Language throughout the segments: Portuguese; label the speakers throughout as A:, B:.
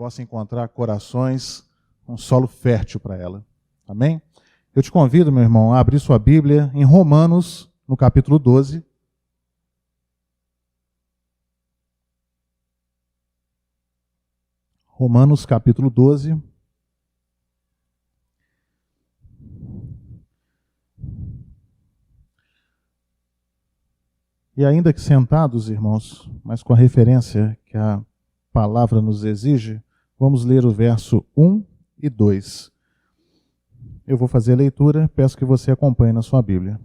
A: possa encontrar corações, um solo fértil para ela. Amém? Eu te convido, meu irmão, a abrir sua Bíblia em Romanos, no capítulo 12. Romanos, capítulo 12. E ainda que sentados, irmãos, mas com a referência que a palavra nos exige, vamos ler o verso 1 e 2. Eu vou fazer a leitura, peço que você acompanhe na sua Bíblia.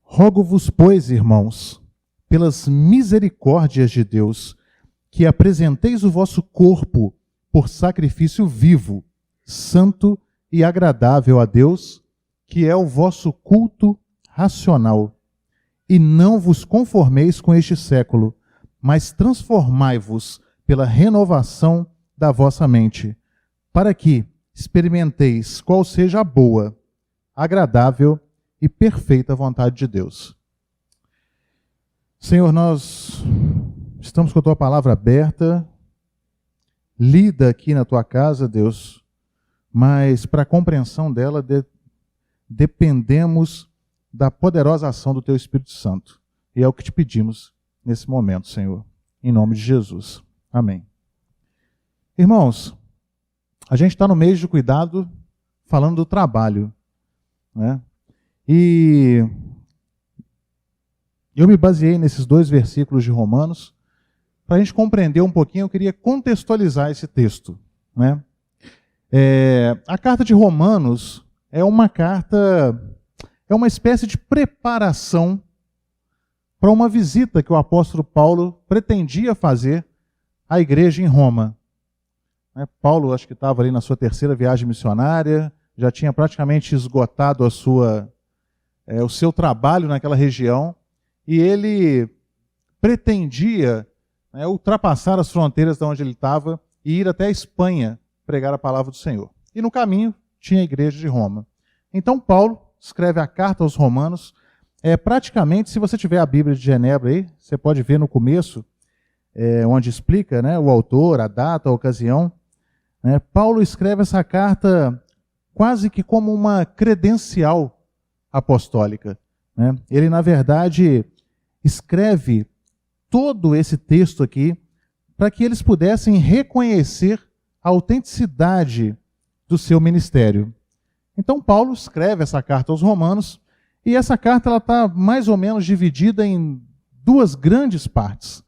A: Rogo-vos, pois, irmãos, pelas misericórdias de Deus, que apresenteis o vosso corpo por sacrifício vivo, santo e agradável a Deus, que é o vosso culto racional. E não vos conformeis com este século, mas transformai-vos pela renovação da vossa mente, para que experimenteis qual seja a boa, agradável e perfeita vontade de Deus. Senhor, nós estamos com a tua palavra aberta, lida aqui na tua casa, Deus, mas para a compreensão dela dependemos da poderosa ação do teu Espírito Santo. E é o que te pedimos nesse momento, Senhor, em nome de Jesus. Amém. Irmãos, a gente está no mês de cuidado falando do trabalho, né? E eu me baseei nesses 2 versículos de Romanos. Para a gente compreender um pouquinho, eu queria contextualizar esse texto, né? A carta de Romanos é uma espécie de preparação para uma visita que o apóstolo Paulo pretendia fazer à igreja em Roma. Paulo, acho que estava ali na sua 3ª viagem missionária, já tinha praticamente esgotado o seu trabalho naquela região, e ele pretendia ultrapassar as fronteiras de onde ele estava e ir até a Espanha pregar a palavra do Senhor. E no caminho tinha a igreja de Roma. Então Paulo escreve a carta aos Romanos. Praticamente, se você tiver a Bíblia de Genebra aí, você pode ver no começo, onde explica, né, o autor, a data, a ocasião. Paulo escreve essa carta quase que como uma credencial apostólica. Ele, na verdade, escreve todo esse texto aqui para que eles pudessem reconhecer a autenticidade do seu ministério. Então Paulo escreve essa carta aos Romanos, e essa carta está mais ou menos dividida em 2 grandes partes.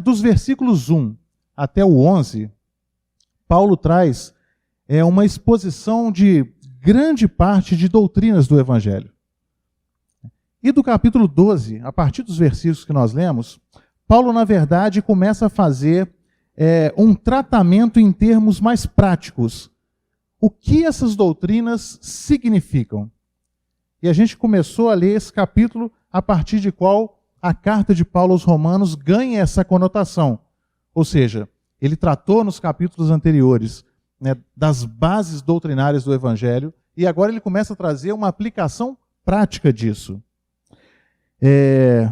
A: Dos versículos 1 até o 11, Paulo traz uma exposição de grande parte de doutrinas do Evangelho. E do capítulo 12, a partir dos versículos que nós lemos, Paulo, na verdade, começa a fazer um tratamento em termos mais práticos. O que essas doutrinas significam? E a gente começou a ler esse capítulo a partir de qual a carta de Paulo aos Romanos ganha essa conotação. Ou seja, ele tratou nos capítulos anteriores, né, das bases doutrinárias do Evangelho, e agora ele começa a trazer uma aplicação prática disso.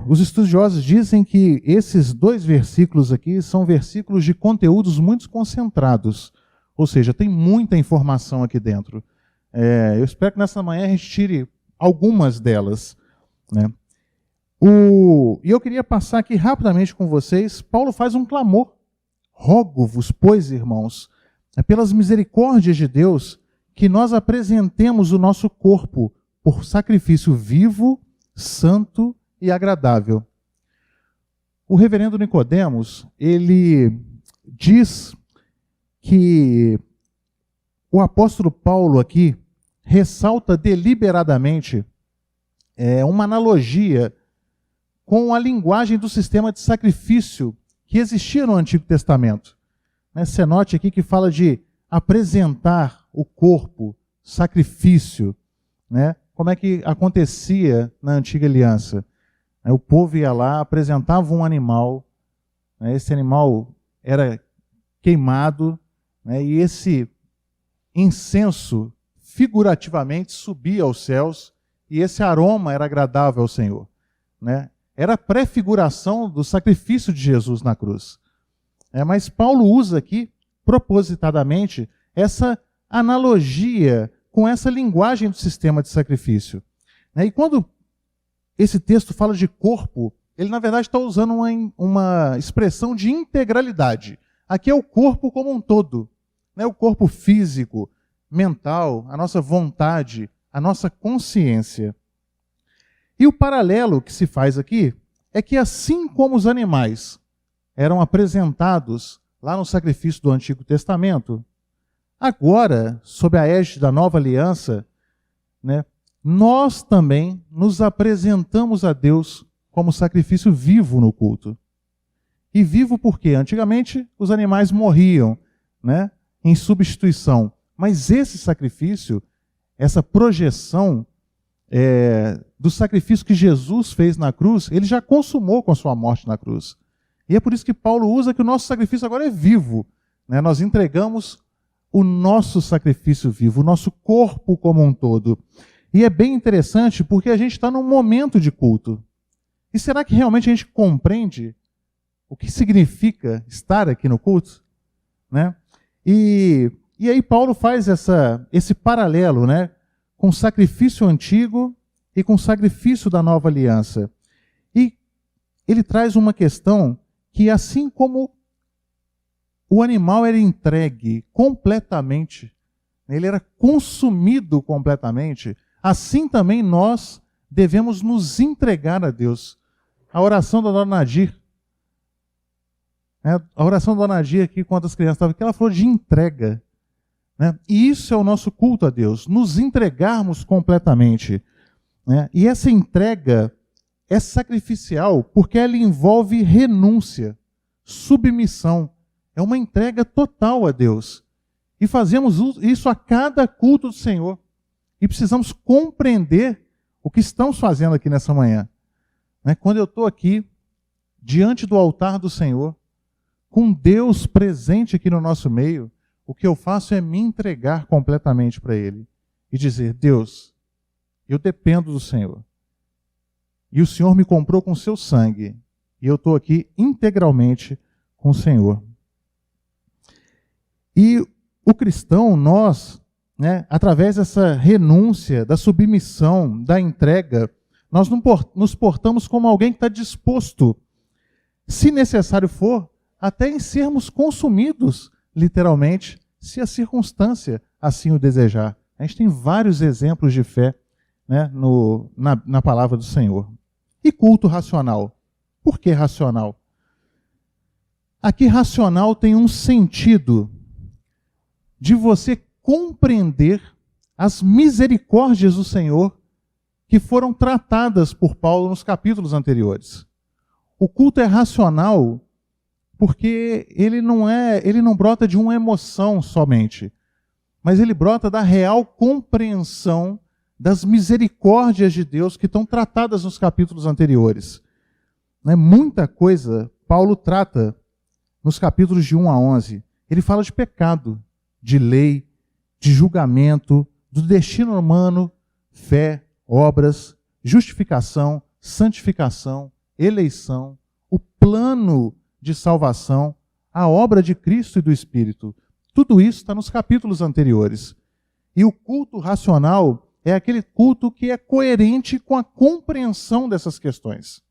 A: Os estudiosos dizem que esses 2 versículos aqui são versículos de conteúdos muito concentrados. Ou seja, tem muita informação aqui dentro. Eu espero que nessa manhã a gente tire algumas delas, né? E eu queria passar aqui rapidamente com vocês. Paulo faz um clamor. Rogo-vos, pois, irmãos, pelas misericórdias de Deus, que nós apresentemos o nosso corpo por sacrifício vivo, santo e agradável. O reverendo Nicodemos, ele diz que o apóstolo Paulo aqui ressalta deliberadamente uma analogia com a linguagem do sistema de sacrifício que existia no Antigo Testamento. Você note aqui que fala de apresentar o corpo, sacrifício, né? Como é que acontecia na Antiga Aliança? O povo ia lá, apresentava um animal, esse animal era queimado, e esse incenso figurativamente subia aos céus, e esse aroma era agradável ao Senhor. Era a prefiguração do sacrifício de Jesus na cruz. Mas Paulo usa aqui, propositadamente, essa analogia com essa linguagem do sistema de sacrifício. E quando esse texto fala de corpo, ele na verdade está usando uma expressão de integralidade. Aqui é o corpo como um todo, o corpo físico, mental, a nossa vontade, a nossa consciência. E o paralelo que se faz aqui é que assim como os animais eram apresentados lá no sacrifício do Antigo Testamento, agora, sob a égide da nova aliança, nós também nos apresentamos a Deus como sacrifício vivo no culto. E vivo porque antigamente os animais morriam, em substituição. Mas esse sacrifício, essa projeção do sacrifício que Jesus fez na cruz, ele já consumou com a sua morte na cruz. E é por isso que Paulo usa que o nosso sacrifício agora é vivo. Nós entregamos o nosso sacrifício vivo, o nosso corpo como um todo. E é bem interessante porque a gente está num momento de culto. E será que realmente a gente compreende o que significa estar aqui no culto? E aí Paulo faz esse paralelo, com o sacrifício antigo e com o sacrifício da nova aliança. E ele traz uma questão que, assim como o animal era entregue completamente, ele era consumido completamente, assim também nós devemos nos entregar a Deus. A oração da Dona Nadir, a oração da Dona Nadir aqui, quando as crianças estavam aqui, ela falou de entrega. E isso é o nosso culto a Deus, nos entregarmos completamente. E essa entrega é sacrificial porque ela envolve renúncia, submissão. É uma entrega total a Deus. E fazemos isso a cada culto do Senhor. E precisamos compreender o que estamos fazendo aqui nessa manhã. Quando eu estou aqui, diante do altar do Senhor, com Deus presente aqui no nosso meio, o que eu faço é me entregar completamente para Ele. E dizer, Deus, eu dependo do Senhor. E o Senhor me comprou com o seu sangue. E eu estou aqui integralmente com o Senhor. E o cristão, nós, através dessa renúncia, da submissão, da entrega, nós nos portamos como alguém que está disposto, se necessário for, até em sermos consumidos, literalmente, se a circunstância assim o desejar. A gente tem vários exemplos de fé na palavra do Senhor. E culto racional. Por que racional? Aqui racional tem um sentido de você compreender as misericórdias do Senhor que foram tratadas por Paulo nos capítulos anteriores. O culto é racional porque ele não brota de uma emoção somente, mas ele brota da real compreensão das misericórdias de Deus que estão tratadas nos capítulos anteriores. Muita coisa Paulo trata nos capítulos de 1 a 11. Ele fala de pecado, de lei, de julgamento, do destino humano, fé, obras, justificação, santificação, eleição, o plano de salvação, a obra de Cristo e do Espírito. Tudo isso está nos capítulos anteriores. E o culto racional é aquele culto que é coerente com a compreensão dessas questões.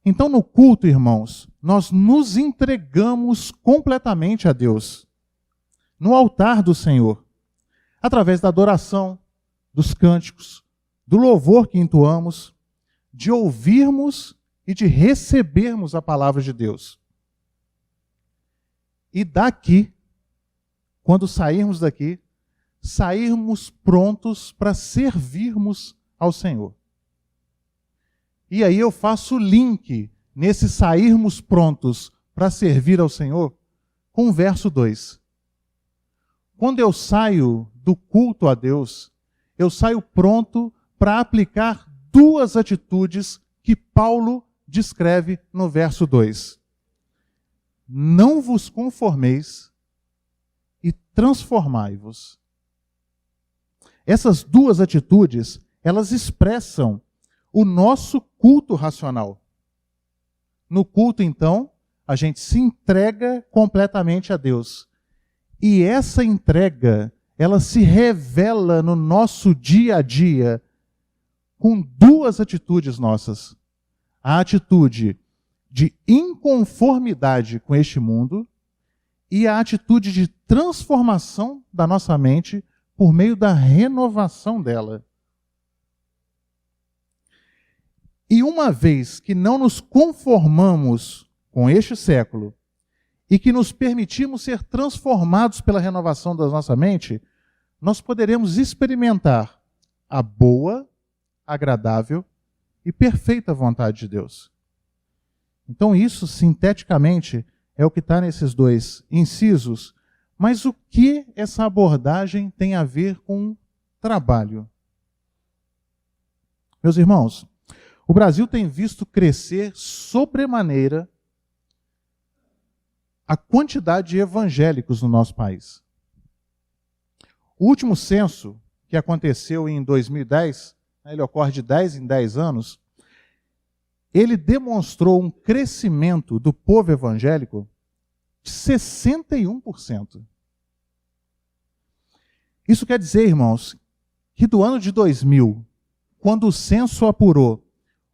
A: Então, no culto, irmãos, nós nos entregamos completamente a Deus, no altar do Senhor, através da adoração, dos cânticos, do louvor que entoamos, de ouvirmos e de recebermos a palavra de Deus. E daqui, quando sairmos daqui, sairmos prontos para servirmos ao Senhor. E aí eu faço o link nesse sairmos prontos para servir ao Senhor com o verso 2. Quando eu saio do culto a Deus, eu saio pronto para aplicar duas atitudes que Paulo descreve no verso 2. Não vos conformeis e transformai-vos. Essas duas atitudes, elas expressam o nosso culto racional. No culto, então, a gente se entrega completamente a Deus. E essa entrega, ela se revela no nosso dia a dia com duas atitudes nossas. A atitude de inconformidade com este mundo e a atitude de transformação da nossa mente por meio da renovação dela. E uma vez que não nos conformamos com este século e que nos permitimos ser transformados pela renovação da nossa mente, nós poderemos experimentar a boa, agradável e perfeita vontade de Deus. Então isso, sinteticamente, é o que está nesses dois incisos. Mas o que essa abordagem tem a ver com trabalho? Meus irmãos, o Brasil tem visto crescer sobremaneira a quantidade de evangélicos no nosso país. O último censo, que aconteceu em 2010, ele ocorre de 10 em 10 anos, ele demonstrou um crescimento do povo evangélico de 61%. Isso quer dizer, irmãos, que do ano de 2000, quando o censo apurou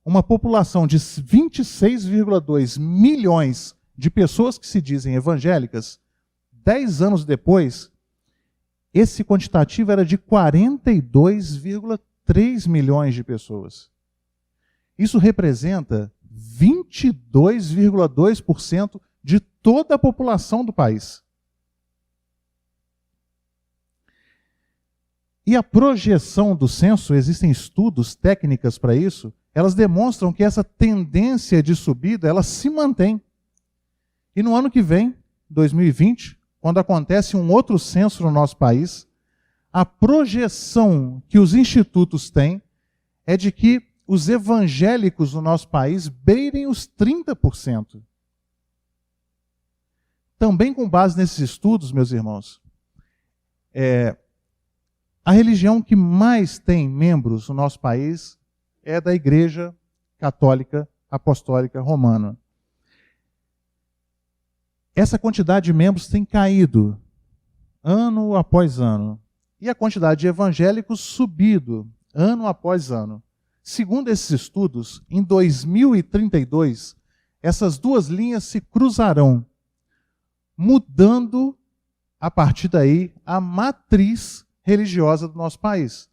A: uma população de 26,2 milhões de pessoas que se dizem evangélicas, 10 anos depois, esse quantitativo era de 42,3 milhões de pessoas. Isso representa 22,2% de toda a população do país. E a projeção do censo, existem estudos, técnicas para isso, elas demonstram que essa tendência de subida, ela se mantém. E no ano que vem, 2020, quando acontece um outro censo no nosso país, a projeção que os institutos têm é de que os evangélicos no nosso país beirem os 30%. Também com base nesses estudos, meus irmãos, a religião que mais tem membros no nosso país é da Igreja Católica Apostólica Romana. Essa quantidade de membros tem caído ano após ano. E a quantidade de evangélicos subido ano após ano. Segundo esses estudos, em 2032, essas duas linhas se cruzarão, mudando, a partir daí, a matriz religiosa do nosso país.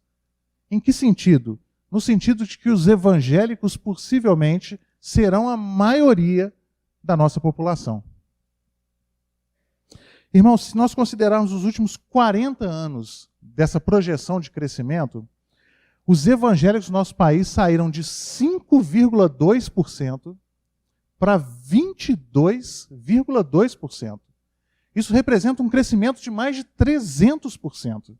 A: Em que sentido? No sentido de que os evangélicos, possivelmente, serão a maioria da nossa população. Irmãos, se nós considerarmos os últimos 40 anos dessa projeção de crescimento, os evangélicos do nosso país saíram de 5,2% para 22,2%. Isso representa um crescimento de mais de 300%.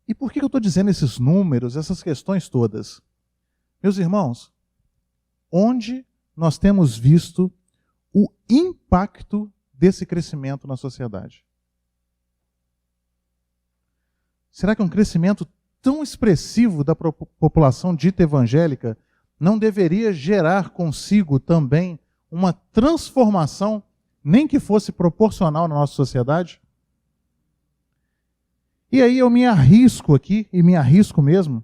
A: E por que eu estou dizendo esses números, essas questões todas? Meus irmãos, onde nós temos visto o impacto desse crescimento na sociedade? Será que um crescimento tão expressivo da população dita evangélica não deveria gerar consigo também uma transformação, nem que fosse proporcional na nossa sociedade? E aí eu me arrisco aqui, e me arrisco mesmo,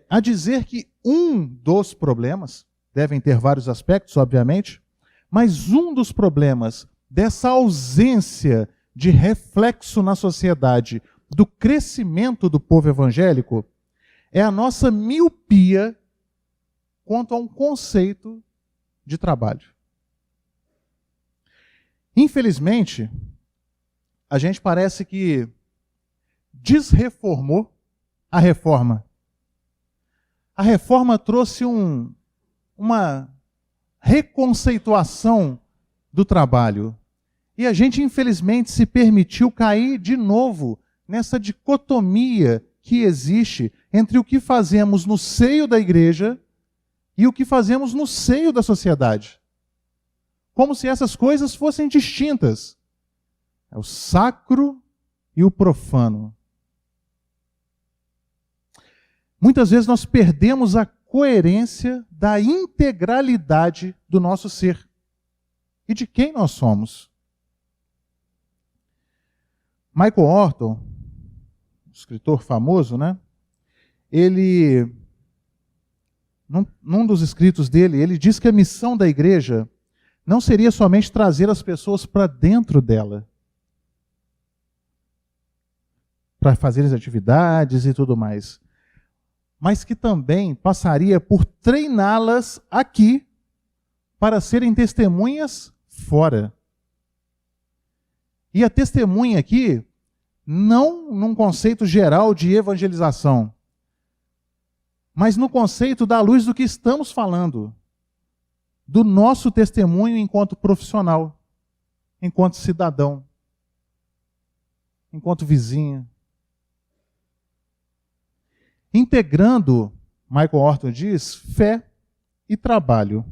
A: a dizer que um dos problemas, devem ter vários aspectos, obviamente, mas um dos problemas dessa ausência de reflexo na sociedade do crescimento do povo evangélico é a nossa miopia quanto a um conceito de trabalho. Infelizmente, a gente parece que desreformou a reforma. A reforma trouxe uma reconceituação do trabalho. E a gente, infelizmente, se permitiu cair de novo nessa dicotomia que existe entre o que fazemos no seio da igreja e o que fazemos no seio da sociedade. Como se essas coisas fossem distintas. É o sacro e o profano. muitas vezes nós perdemos a coerência da integralidade do nosso ser e de quem nós somos. Michael Horton, escritor famoso, né? Ele, num dos escritos dele, ele diz que a missão da igreja não seria somente trazer as pessoas para dentro dela, para fazer as atividades e tudo mais, mas que também passaria por treiná-las aqui para serem testemunhas fora. E a testemunha aqui, não num conceito geral de evangelização, mas no conceito da luz do que estamos falando, do nosso testemunho enquanto profissional, enquanto cidadão, enquanto vizinho. Integrando, Michael Horton diz, fé e trabalho.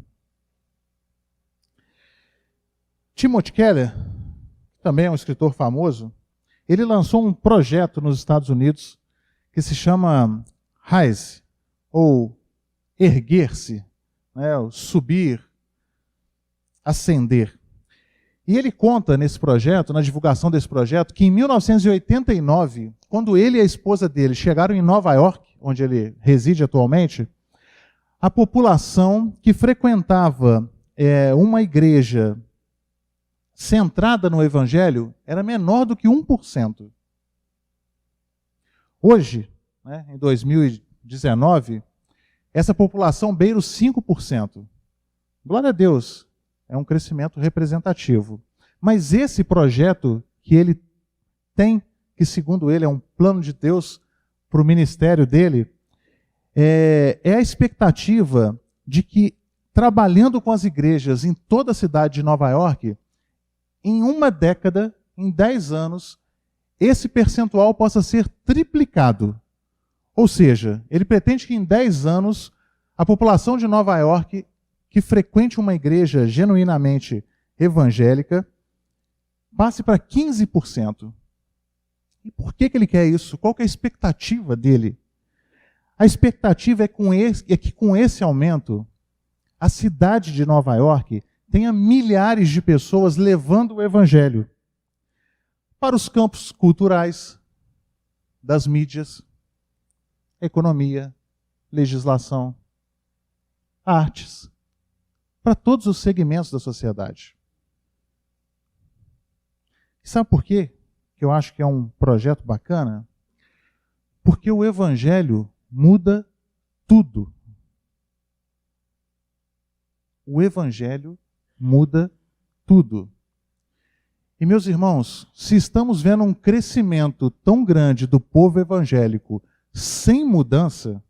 A: Timothy Keller, também é um escritor famoso, ele lançou um projeto nos Estados Unidos que se chama Rise, ou erguer-se, né, subir, ascender. E ele conta nesse projeto, na divulgação desse projeto, que em 1989, quando ele e a esposa dele chegaram em Nova York, onde ele reside atualmente, a população que frequentava uma igreja centrada no Evangelho era menor do que 1%. Hoje, né, em 2019, essa população beira os 5%. Glória a Deus, é um crescimento representativo. Mas esse projeto que ele tem, que segundo ele é um plano de Deus para o ministério dele, é a expectativa de que, trabalhando com as igrejas em toda a cidade de Nova York, em uma década, em 10 anos, esse percentual possa ser triplicado. Ou seja, ele pretende que em 10 anos, a população de Nova York, que frequente uma igreja genuinamente evangélica, passe para 15%. E por que ele quer isso? Qual que é a expectativa dele? A expectativa é que com esse aumento, a cidade de Nova York tenha milhares de pessoas levando o evangelho para os campos culturais, das mídias, economia, legislação, artes, para todos os segmentos da sociedade. E sabe por quê que eu acho que é um projeto bacana? Porque o evangelho muda tudo. O evangelho muda tudo. E, meus irmãos, se estamos vendo um crescimento tão grande do povo evangélico sem mudança,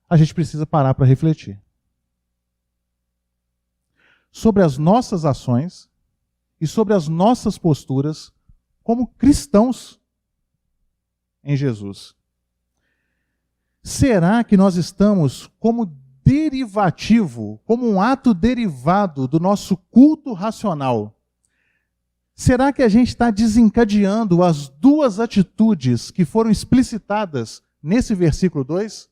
A: a gente precisa parar para refletir sobre as nossas ações e sobre as nossas posturas como cristãos em Jesus. Será que nós estamos como derivativo, como um ato derivado do nosso culto racional? Será que a gente está desencadeando as duas atitudes que foram explicitadas nesse versículo 2?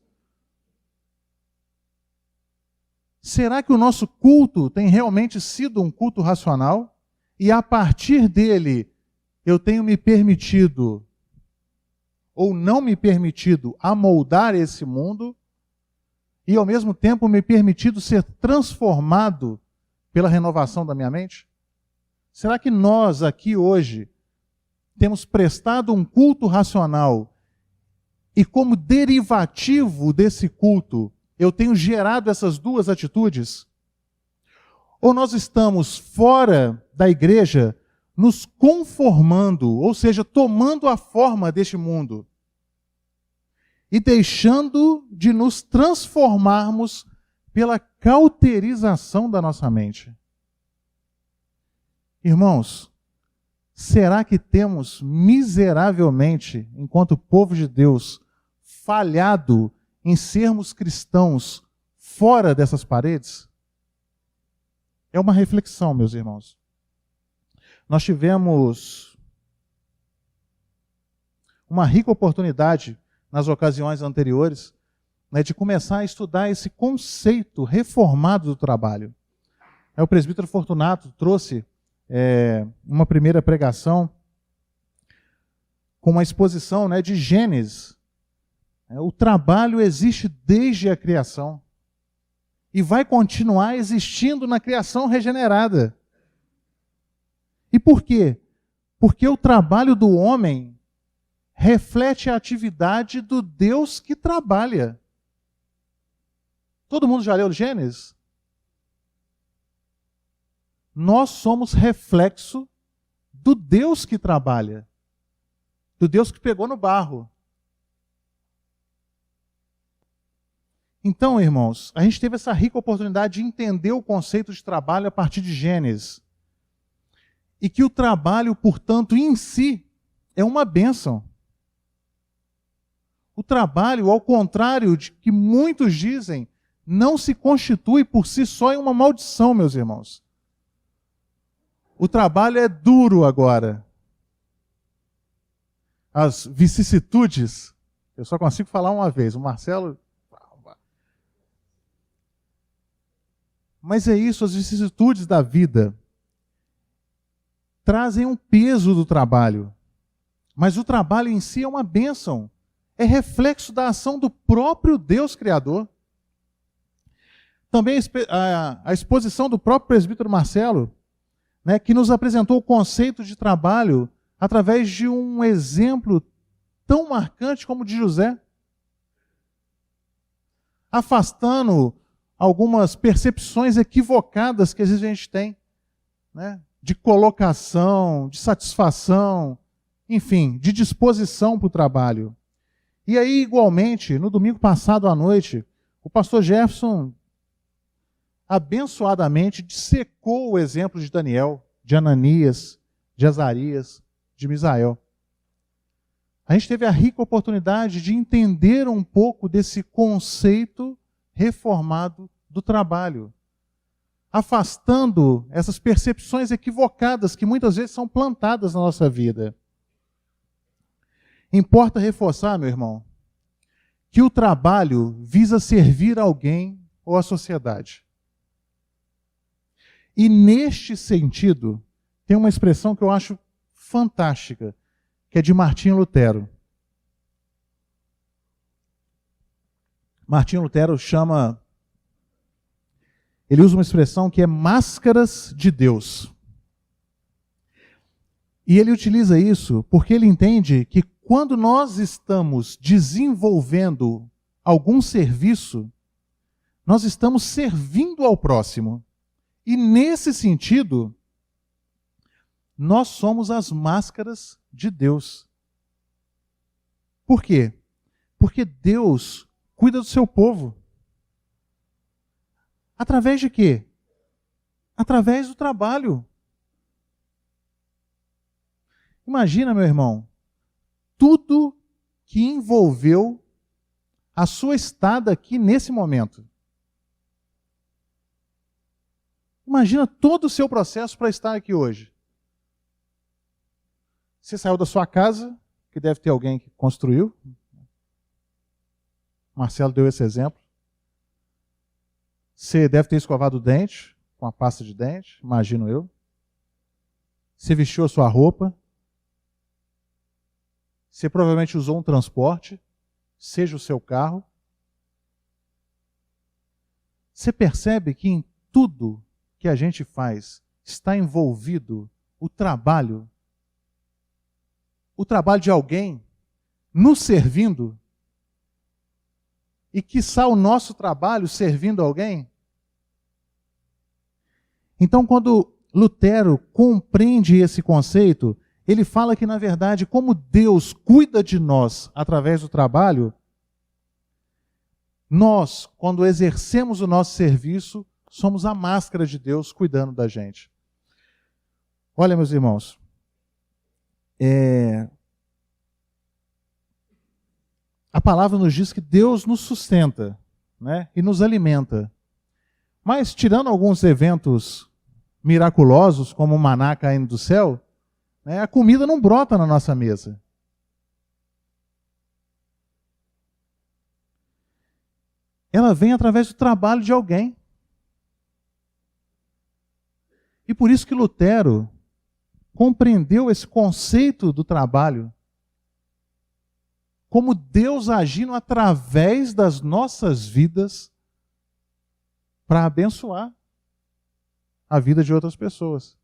A: Será que o nosso culto tem realmente sido um culto racional? E a partir dele, eu tenho me permitido, ou não me permitido, amoldar esse mundo, e ao mesmo tempo me permitido ser transformado pela renovação da minha mente? Será que nós aqui hoje temos prestado um culto racional e como derivativo desse culto eu tenho gerado essas duas atitudes? Ou nós estamos fora da igreja nos conformando, ou seja, tomando a forma deste mundo e deixando de nos transformarmos pela cauterização da nossa mente? Irmãos, será que temos miseravelmente, enquanto povo de Deus, falhado em sermos cristãos fora dessas paredes? É uma reflexão, meus irmãos. Nós tivemos uma rica oportunidade nas ocasiões anteriores, né, de começar a estudar esse conceito reformado do trabalho. O presbítero Fortunato trouxe uma primeira pregação com uma exposição, né, de Gênesis. O trabalho existe desde a criação e vai continuar existindo na criação regenerada. E por quê? Porque o trabalho do homem reflete a atividade do Deus que trabalha. Todo mundo já leu Gênesis? Nós somos reflexo do Deus que trabalha, do Deus que pegou no barro. Então, irmãos, a gente teve essa rica oportunidade de entender o conceito de trabalho a partir de Gênesis. E que o trabalho, portanto, em si, é uma bênção. O trabalho, ao contrário de que muitos dizem, não se constitui por si só em uma maldição, meus irmãos. O trabalho é duro agora. As vicissitudes, eu só consigo falar uma vez, o Marcelo... Mas é isso, as vicissitudes da vida trazem um peso do trabalho. Mas o trabalho em si é uma bênção. É reflexo da ação do próprio Deus Criador. Também a exposição do próprio presbítero Marcelo, né, que nos apresentou o conceito de trabalho através de um exemplo tão marcante como o de José, afastando algumas percepções equivocadas que às vezes a gente tem, né, de colocação, de satisfação, enfim, de disposição para o trabalho. E aí, igualmente, no domingo passado à noite, o pastor Jefferson abençoadamente dissecou o exemplo de Daniel, de Ananias, de Azarias, de Misael. A gente teve a rica oportunidade de entender um pouco desse conceito reformado do trabalho, afastando essas percepções equivocadas que muitas vezes são plantadas na nossa vida. Importa reforçar, meu irmão, que o trabalho visa servir alguém ou a sociedade. E neste sentido, tem uma expressão que eu acho fantástica, que é de Martinho Lutero. Martinho Lutero ele usa uma expressão que é máscaras de Deus. E ele utiliza isso porque ele entende que quando nós estamos desenvolvendo algum serviço, nós estamos servindo ao próximo. E nesse sentido, nós somos as máscaras de Deus. Por quê? Porque Deus cuida do seu povo. Através de quê? Através do trabalho. Imagina, meu irmão, tudo que envolveu a sua estada aqui nesse momento. Imagina todo o seu processo para estar aqui hoje. Você saiu da sua casa, que deve ter alguém que construiu. Marcelo deu esse exemplo. Você deve ter escovado o dente com a pasta de dente, imagino eu. Você vestiu a sua roupa. Você provavelmente usou um transporte, seja o seu carro. Você percebe que em tudo que a gente faz está envolvido o trabalho de alguém nos servindo e quiçá o nosso trabalho servindo alguém. Então, quando Lutero compreende esse conceito, ele fala que, na verdade, como Deus cuida de nós através do trabalho, nós, quando exercemos o nosso serviço, somos a máscara de Deus cuidando da gente. Olha, meus irmãos, a palavra nos diz que Deus nos sustenta, né, e nos alimenta. Mas, tirando alguns eventos miraculosos, como o maná caindo do céu, né, a comida não brota na nossa mesa. ela vem através do trabalho de alguém. E por isso que Lutero compreendeu esse conceito do trabalho como Deus agindo através das nossas vidas para abençoar a vida de outras pessoas.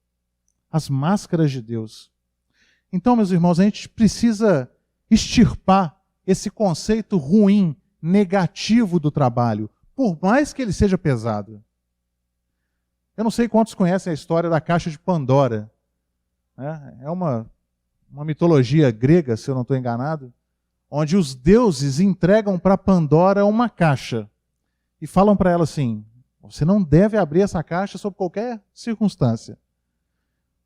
A: As máscaras de Deus. Então, meus irmãos, a gente precisa extirpar esse conceito ruim, negativo do trabalho, por mais que ele seja pesado. Eu não sei quantos conhecem a história da caixa de Pandora. É uma mitologia grega, se eu não estou enganado, onde os deuses entregam para Pandora uma caixa e falam para ela assim: você não deve abrir essa caixa sob qualquer circunstância.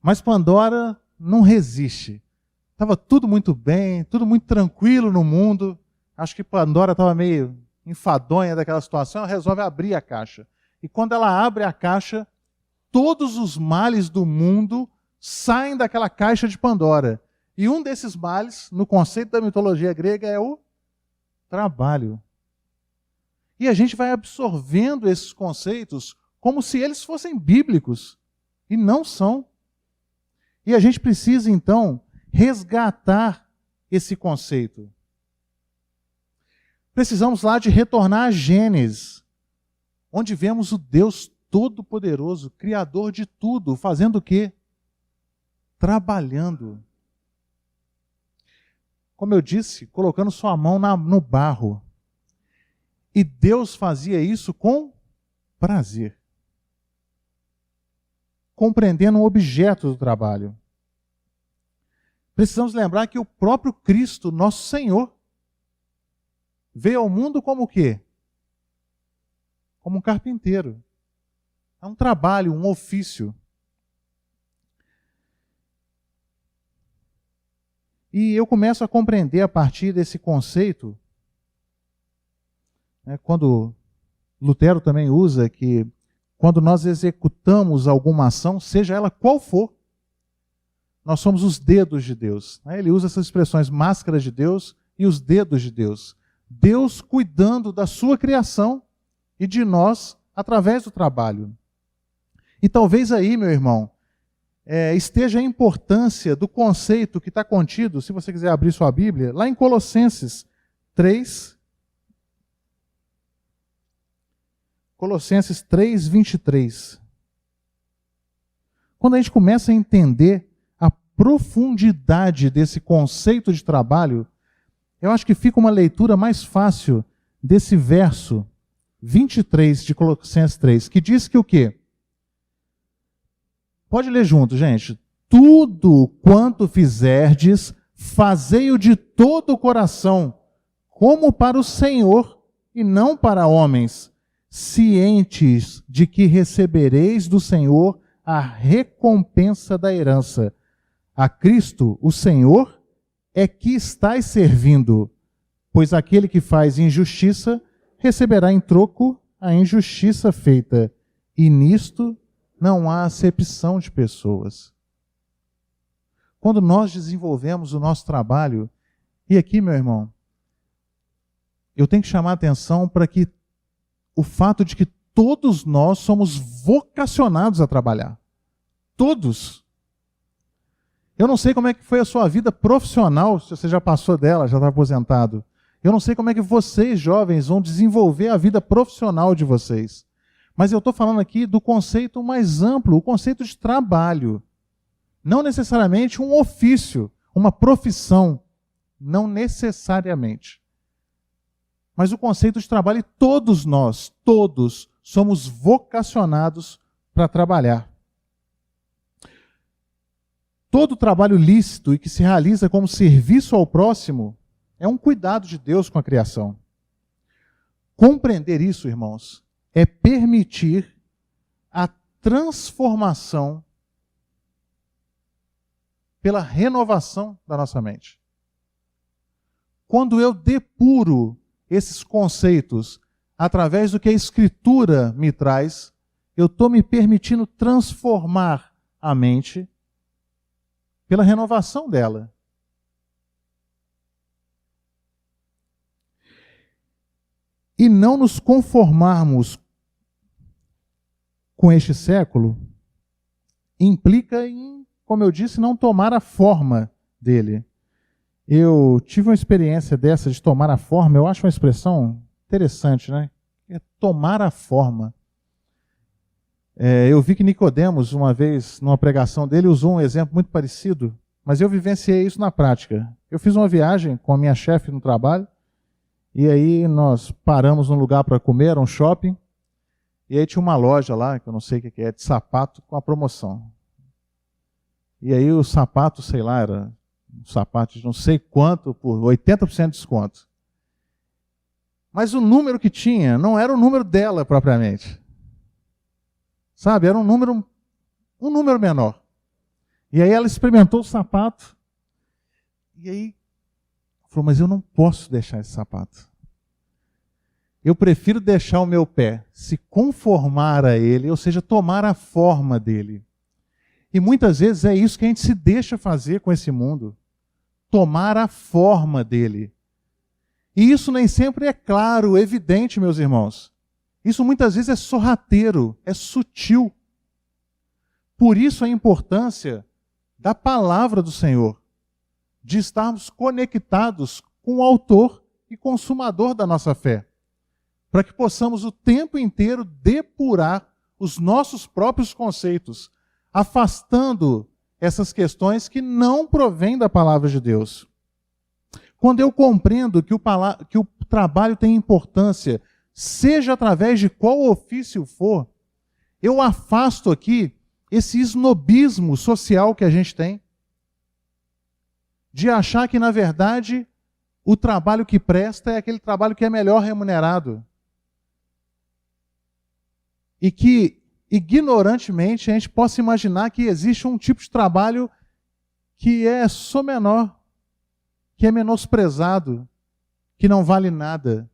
A: Mas Pandora não resiste. Estava tudo muito bem, tudo muito tranquilo no mundo. Acho que Pandora estava meio enfadonha daquela situação, ela resolve abrir a caixa. E quando ela abre a caixa, todos os males do mundo saem daquela caixa de Pandora. E um desses males, no conceito da mitologia grega, é o trabalho. E a gente vai absorvendo esses conceitos como se eles fossem bíblicos. E não são. E a gente precisa, então, resgatar esse conceito. Precisamos lá de retornar a Gênesis, onde vemos o Deus Todo-Poderoso, Criador de tudo, fazendo o quê? Trabalhando. Como eu disse, colocando sua mão no barro. E Deus fazia isso com prazer. Compreendendo o objeto do trabalho. Precisamos lembrar que o próprio Cristo, nosso Senhor, veio ao mundo como o quê? Como um carpinteiro. É um trabalho, um ofício. E eu começo a compreender a partir desse conceito, quando Lutero também usa que quando nós executamos alguma ação, seja ela qual for, nós somos os dedos de Deus. Ele usa essas expressões, máscaras de Deus e os dedos de Deus. Deus cuidando da sua criação e de nós através do trabalho. E talvez aí, meu irmão, esteja a importância do conceito que está contido, se você quiser abrir sua Bíblia, lá em Colossenses 3. Colossenses 3, 23. Quando a gente começa a entender a profundidade desse conceito de trabalho, eu acho que fica uma leitura mais fácil desse verso 23 de Colossenses 3, que diz que o quê? Pode ler junto, gente. Tudo quanto fizerdes, fazei-o de todo o coração, como para o Senhor e não para homens, cientes de que recebereis do Senhor a recompensa da herança. A Cristo, o Senhor, é que estais servindo, pois aquele que faz injustiça receberá em troco a injustiça feita, e nisto não há acepção de pessoas. Quando nós desenvolvemos o nosso trabalho, e aqui, meu irmão, eu tenho que chamar a atenção para que o fato de que todos nós somos vocacionados a trabalhar. Todos. Eu não sei como é que foi a sua vida profissional, se você já passou dela, já está aposentado. Eu não sei como é que vocês, jovens, vão desenvolver a vida profissional de vocês. Mas eu estou falando aqui do conceito mais amplo, o conceito de trabalho. Não necessariamente um ofício, uma profissão. Não necessariamente. Mas o conceito de trabalho, e todos nós, todos, somos vocacionados para trabalhar. Todo trabalho lícito e que se realiza como serviço ao próximo é um cuidado de Deus com a criação. Compreender isso, irmãos, é permitir a transformação pela renovação da nossa mente. Quando eu depuro esses conceitos através do que a Escritura me traz, eu estou me permitindo transformar a mente pela renovação dela. E não nos conformarmos com este século implica em, como eu disse, não tomar a forma dele. Eu tive uma experiência dessa de tomar a forma, eu acho uma expressão interessante, né? É tomar a forma. Eu vi que Nicodemos, uma vez, numa pregação dele, usou um exemplo muito parecido, mas eu vivenciei isso na prática. Eu fiz uma viagem com a minha chefe no trabalho, e aí nós paramos num lugar para comer, um shopping, e aí tinha uma loja lá, que eu não sei o que é, de sapato com a promoção. E aí o sapato, sei lá, era um sapato de não sei quanto, por 80% de desconto. Mas o número que tinha não era o número dela propriamente. Sabe, era um número menor. E aí ela experimentou o sapato, e aí falou, mas eu não posso deixar esse sapato. Eu prefiro deixar o meu pé se conformar a ele, ou seja, tomar a forma dele. E muitas vezes é isso que a gente se deixa fazer com esse mundo. Tomar a forma dele. E isso nem sempre é claro, evidente, meus irmãos. Isso muitas vezes é sorrateiro, é sutil. Por isso a importância da palavra do Senhor, de estarmos conectados com o autor e consumador da nossa fé, para que possamos o tempo inteiro depurar os nossos próprios conceitos, afastando essas questões que não provêm da palavra de Deus. Quando eu compreendo que o trabalho tem importância, seja através de qual ofício for, eu afasto aqui esse esnobismo social que a gente tem, de achar que, na verdade, o trabalho que presta é aquele trabalho que é melhor remunerado. E que, ignorantemente, a gente possa imaginar que existe um tipo de trabalho que é só menor, que é menosprezado, que não vale nada.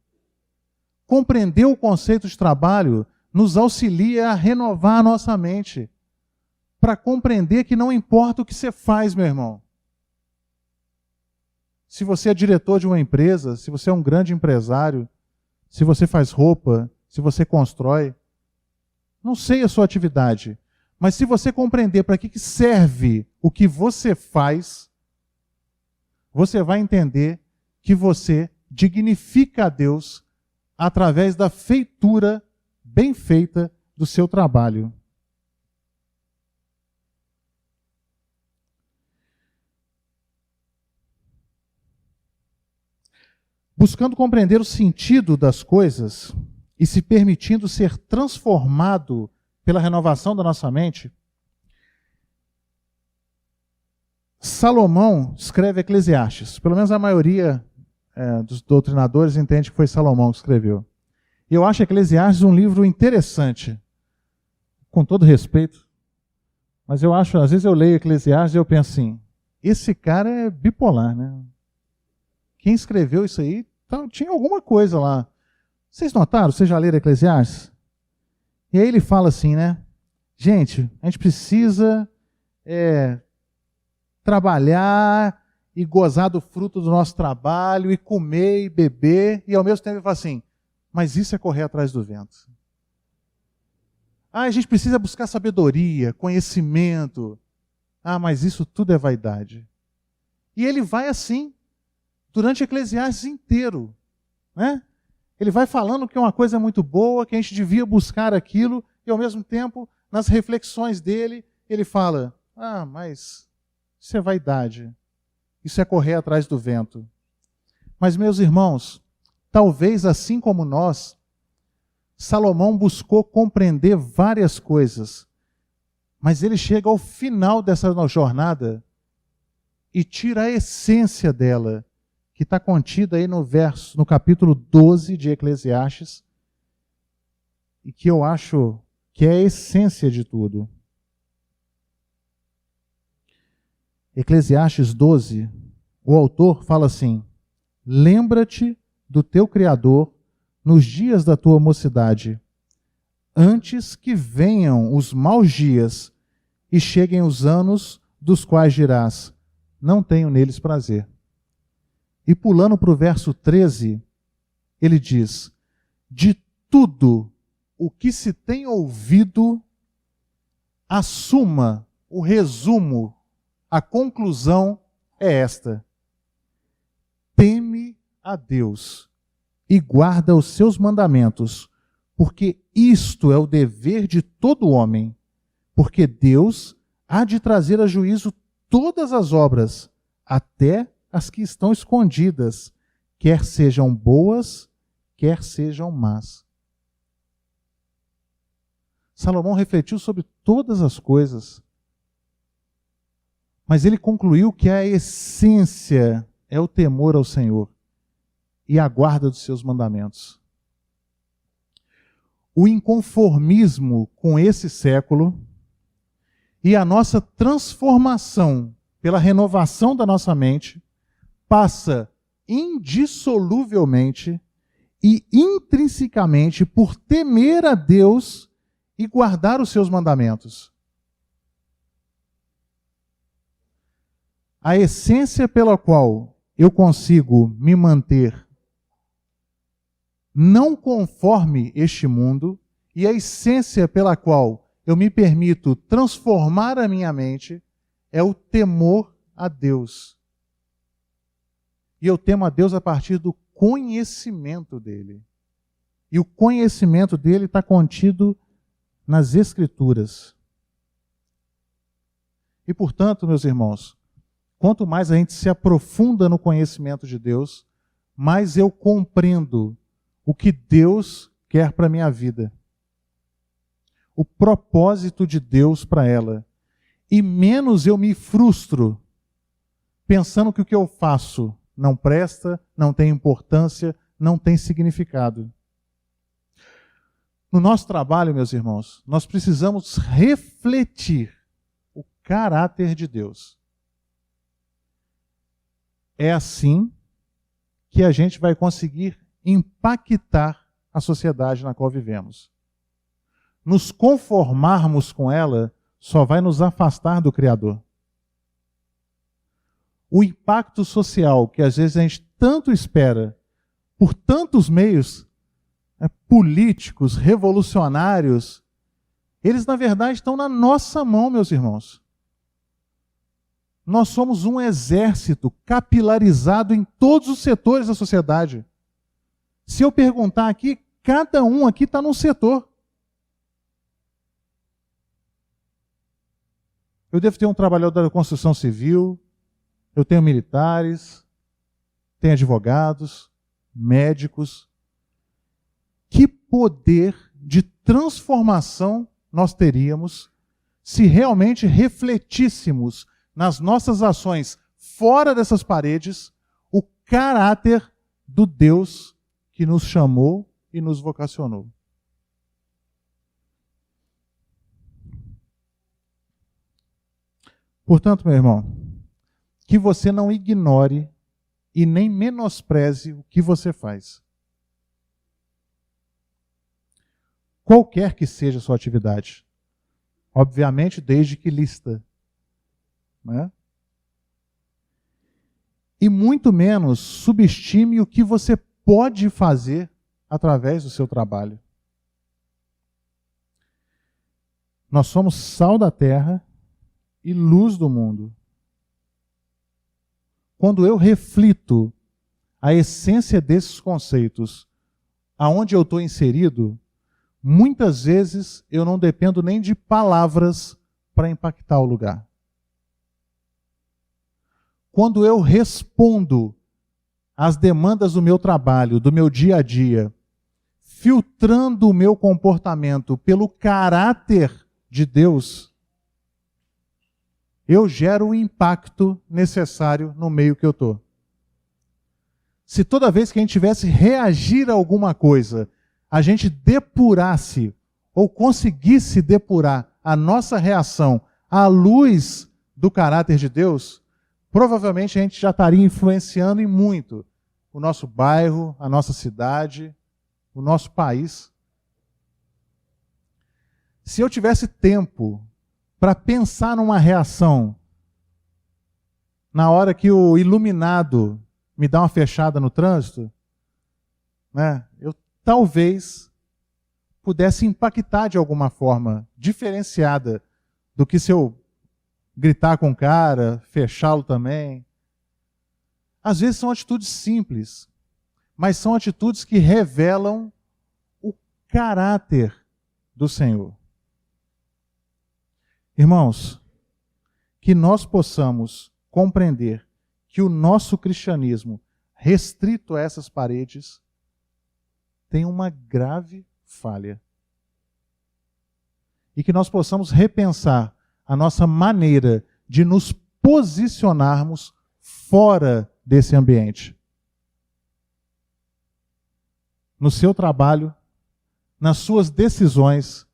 A: Compreender o conceito de trabalho nos auxilia a renovar a nossa mente, para compreender que não importa o que você faz, meu irmão. Se você é diretor de uma empresa, se você é um grande empresário, se você faz roupa, se você constrói, não sei a sua atividade, mas se você compreender para que serve o que você faz, você vai entender que você dignifica a Deus através da feitura bem feita do seu trabalho. Buscando compreender o sentido das coisas e se permitindo ser transformado pela renovação da nossa mente, Salomão escreve Eclesiastes. Pelo menos a maioria dos doutrinadores entende que foi Salomão que escreveu. E eu acho Eclesiastes um livro interessante, com todo respeito, mas eu acho, às vezes eu leio Eclesiastes e eu penso assim, esse cara é bipolar, né? Quem escreveu isso aí, então, tinha alguma coisa lá. Vocês notaram? Vocês já leram Eclesiastes? E aí ele fala assim, né? Gente, a gente precisa trabalhar e gozar do fruto do nosso trabalho, e comer e beber, e ao mesmo tempo ele fala assim, mas isso é correr atrás do vento. A gente precisa buscar sabedoria, conhecimento. Mas isso tudo é vaidade. E ele vai assim, durante Eclesiastes inteiro, né? Ele vai falando que é uma coisa muito boa, que a gente devia buscar aquilo, e ao mesmo tempo, nas reflexões dele, ele fala, mas isso é vaidade, isso é correr atrás do vento. Mas, meus irmãos, talvez assim como nós, Salomão buscou compreender várias coisas, mas ele chega ao final dessa jornada e tira a essência dela, que está contida aí no capítulo 12 de Eclesiastes, e que eu acho que é a essência de tudo. Eclesiastes 12, o autor fala assim, lembra-te do teu Criador nos dias da tua mocidade, antes que venham os maus dias e cheguem os anos dos quais dirás, não tenho neles prazer. E pulando para o verso 13, ele diz, de tudo o que se tem ouvido, a suma, o resumo, a conclusão é esta: teme a Deus e guarda os seus mandamentos, porque isto é o dever de todo homem, porque Deus há de trazer a juízo todas as obras, até as que estão escondidas, quer sejam boas, quer sejam más. Salomão refletiu sobre todas as coisas, mas ele concluiu que a essência é o temor ao Senhor e a guarda dos seus mandamentos. O inconformismo com esse século e a nossa transformação pela renovação da nossa mente passa indissoluvelmente e intrinsecamente por temer a Deus e guardar os seus mandamentos. A essência pela qual eu consigo me manter não conforme este mundo e a essência pela qual eu me permito transformar a minha mente é o temor a Deus. E eu temo a Deus a partir do conhecimento dele. E o conhecimento dele está contido nas Escrituras. E, portanto, meus irmãos, quanto mais a gente se aprofunda no conhecimento de Deus, mais eu compreendo o que Deus quer para a minha vida. O propósito de Deus para ela. E menos eu me frustro pensando que o que eu faço não presta, não tem importância, não tem significado. No nosso trabalho, meus irmãos, nós precisamos refletir o caráter de Deus. É assim que a gente vai conseguir impactar a sociedade na qual vivemos. Nos conformarmos com ela só vai nos afastar do Criador. O impacto social que às vezes a gente tanto espera por tantos meios políticos, revolucionários, eles na verdade estão na nossa mão, meus irmãos. Nós somos um exército capilarizado em todos os setores da sociedade. Se eu perguntar aqui, cada um aqui está num setor. Eu devo ter um trabalhador da construção civil, eu tenho militares, tenho advogados, médicos. Que poder de transformação nós teríamos se realmente refletíssemos nas nossas ações fora dessas paredes o caráter do Deus que nos chamou e nos vocacionou. Portanto, meu irmão, que você não ignore e nem menospreze o que você faz. Qualquer que seja a sua atividade. Obviamente, desde que lícita. Né? E muito menos subestime o que você pode fazer através do seu trabalho. Nós somos sal da terra e luz do mundo. Quando eu reflito a essência desses conceitos, aonde eu estou inserido, muitas vezes eu não dependo nem de palavras para impactar o lugar. Quando eu respondo às demandas do meu trabalho, do meu dia a dia, filtrando o meu comportamento pelo caráter de Deus, eu gero o impacto necessário no meio que eu estou. Se toda vez que a gente tivesse reagir a alguma coisa, a gente depurasse ou conseguisse depurar a nossa reação à luz do caráter de Deus, provavelmente a gente já estaria influenciando em muito o nosso bairro, a nossa cidade, o nosso país. Se eu tivesse tempo para pensar numa reação na hora que o iluminado me dá uma fechada no trânsito, né, eu talvez pudesse impactar de alguma forma diferenciada do que se eu gritar com o cara, fechá-lo também. Às vezes são atitudes simples, mas são atitudes que revelam o caráter do Senhor. Irmãos, que nós possamos compreender que o nosso cristianismo, restrito a essas paredes, tem uma grave falha. E que nós possamos repensar a nossa maneira de nos posicionarmos fora desse ambiente. No seu trabalho, nas suas decisões,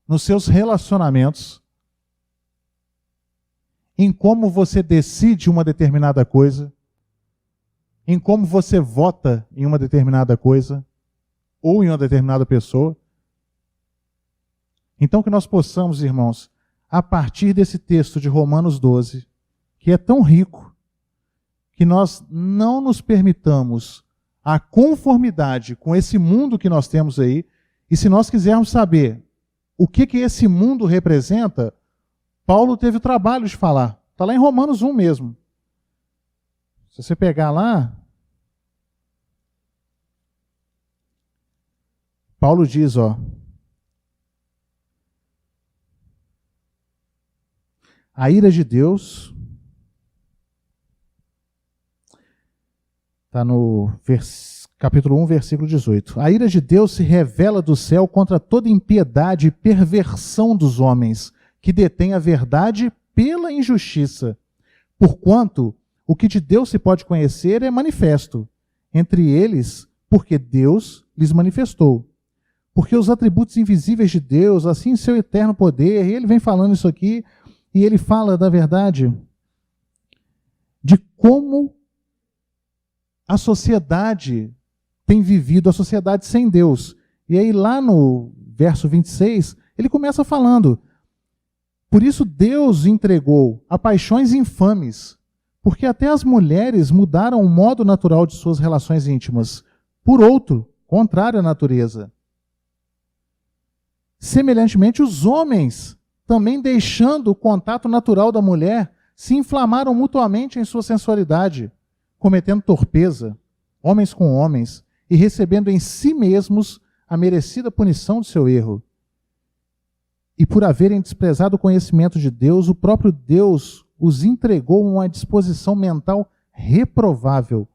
A: nos seus relacionamentos, em como você decide uma determinada coisa, em como você vota em uma determinada coisa, ou em uma determinada pessoa. Então que nós possamos, irmãos, a partir desse texto de Romanos 12, que é tão rico, que nós não nos permitamos a conformidade com esse mundo que nós temos aí, e se nós quisermos saber o que esse mundo representa, Paulo teve o trabalho de falar. Está lá em Romanos 1 mesmo. Se você pegar lá, Paulo diz, a ira de Deus, está no capítulo 1, versículo 18. A ira de Deus se revela do céu contra toda impiedade e perversão dos homens, que detêm a verdade pela injustiça. Porquanto, o que de Deus se pode conhecer é manifesto, entre eles, porque Deus lhes manifestou. Porque os atributos invisíveis de Deus, assim seu eterno poder, e ele vem falando isso aqui, e ele fala da verdade, de como a sociedade tem vivido, a sociedade sem Deus. E aí lá no verso 26, ele começa falando, por isso Deus entregou a paixões infames, porque até as mulheres mudaram o modo natural de suas relações íntimas, por outro, contrário à natureza. Semelhantemente, os homens, também deixando o contato natural da mulher, se inflamaram mutuamente em sua sensualidade, cometendo torpeza, homens com homens, e recebendo em si mesmos a merecida punição de seu erro. E por haverem desprezado o conhecimento de Deus, o próprio Deus os entregou a uma disposição mental reprovável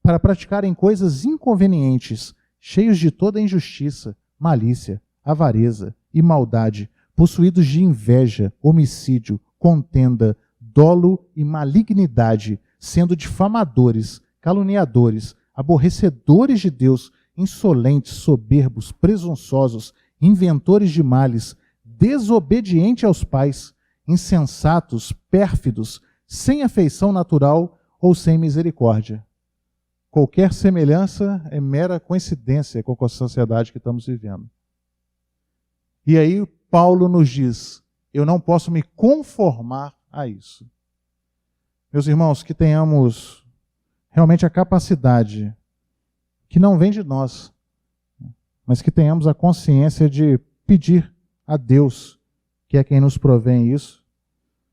A: para praticarem coisas inconvenientes, cheios de toda injustiça, malícia, avareza e maldade, possuídos de inveja, homicídio, contenda, dolo e malignidade, sendo difamadores, caluniadores, aborrecedores de Deus, insolentes, soberbos, presunçosos, inventores de males, desobedientes aos pais, insensatos, pérfidos, sem afeição natural ou sem misericórdia. Qualquer semelhança é mera coincidência com a sociedade que estamos vivendo. E aí Paulo nos diz, eu não posso me conformar a isso. Meus irmãos, que tenhamos realmente a capacidade, que não vem de nós, mas que tenhamos a consciência de pedir a Deus, que é quem nos provém isso,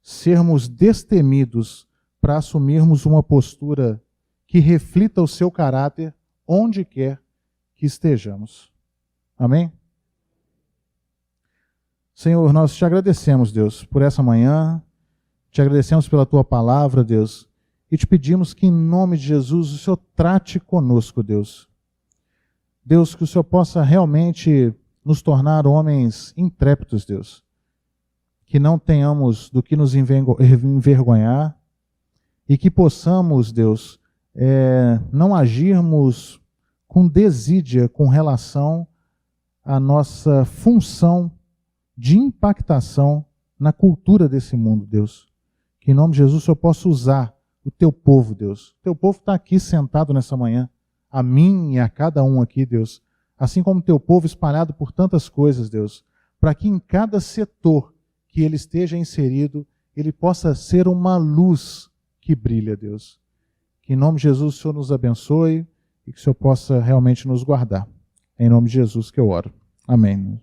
A: sermos destemidos para assumirmos uma postura que reflita o seu caráter onde quer que estejamos. Amém? Senhor, nós te agradecemos, Deus, por essa manhã, te agradecemos pela tua palavra, Deus, e te pedimos que em nome de Jesus o Senhor trate conosco, Deus. Deus, que o Senhor possa realmente nos tornar homens intrépidos, Deus. Que não tenhamos do que nos envergonhar e que possamos, Deus, não agirmos com desídia com relação à nossa função de impactação na cultura desse mundo, Deus. Que em nome de Jesus o Senhor possa usar o teu povo, Deus. O teu povo está aqui sentado nessa manhã, a mim e a cada um aqui, Deus. Assim como o teu povo espalhado por tantas coisas, Deus. Para que em cada setor que ele esteja inserido, ele possa ser uma luz que brilha, Deus. Que em nome de Jesus o Senhor nos abençoe e que o Senhor possa realmente nos guardar. Em nome de Jesus que eu oro. Amém.